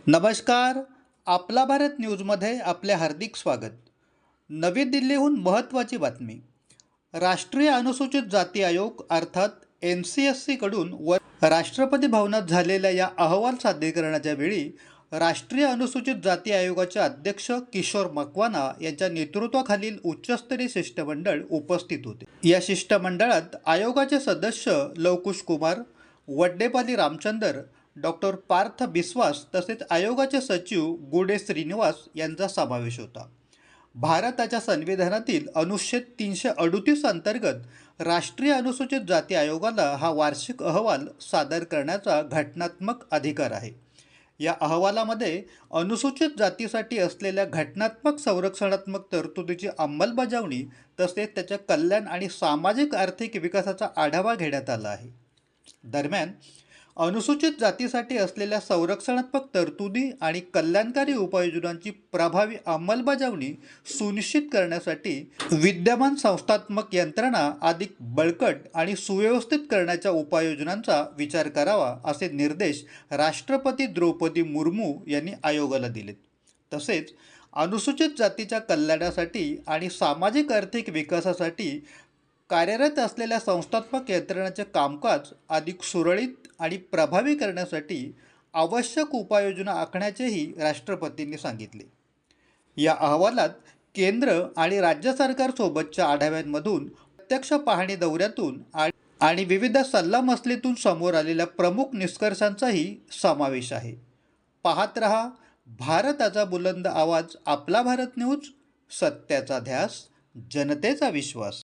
नमस्कार. आपला भारत न्यूजमध्ये आपले हार्दिक स्वागत. नवी दिल्लीहून महत्त्वाची बातमी. राष्ट्रीय अनुसूचित जाती आयोग अर्थात NCSC कडून राष्ट्रपती भवनात झालेल्या या अहवाल सादरीकरणाच्या वेळी राष्ट्रीय अनुसूचित जाती आयोगाचे अध्यक्ष किशोर मकवाना यांच्या नेतृत्वाखालील उच्चस्तरीय शिष्टमंडळ उपस्थित होते. या शिष्टमंडळात आयोगाचे सदस्य लवकुश कुमार, वड्डेपाली रामचंदर, डॉक्टर पार्थ बिस्वास तसेच आयोगाचे सचिव गुडे श्रीनिवास यांचा समावेश होता. भारताच्या संविधानातील अनुच्छेद 338 अंतर्गत राष्ट्रीय अनुसूचित जाती आयोगाला हा वार्षिक अहवाल सादर करण्याचा घटनात्मक अधिकार आहे. या अहवालामध्ये अनुसूचित जातीसाठी असलेल्या घटनात्मक संरक्षणात्मक तरतुदीची अंमलबजावणी तसेच त्याच्या कल्याण आणि सामाजिक आर्थिक विकासाचा आढावा घेण्यात आला आहे. दरम्यान अनुसूचित जातीसाठी असलेल्या संरक्षणात्मक तरतुदी आणि कल्याणकारी उपाययोजनांची प्रभावी अंमलबजावणी सुनिश्चित करण्यासाठी विद्यमान संस्थात्मक यंत्रणा अधिक बळकट आणि सुव्यवस्थित करण्याच्या उपाययोजनांचा विचार करावा असे निर्देश राष्ट्रपती द्रौपदी मुर्मू यांनी आयोगाला दिलेत. तसेच अनुसूचित जातीच्या कल्याणासाठी आणि सामाजिक आर्थिक विकासासाठी कार्यरत असलेल्या संस्थात्मक यंत्रणांचे कामकाज अधिक सुरळीत आणि प्रभावी करण्यासाठी आवश्यक उपाययोजना आखण्याचेही राष्ट्रपतींनी सांगितले. या अहवालात केंद्र आणि राज्य सरकारसोबतच्या आढाव्यांमधून, प्रत्यक्ष पाहणी दौऱ्यातून आणि विविध सल्लामसलीतून समोर आलेल्या प्रमुख निष्कर्षांचाही समावेश आहे. पाहत रहा भारताचा बुलंद आवाज, आपला भारत न्यूज, सत्याचा ध्यास, जनतेचा विश्वास.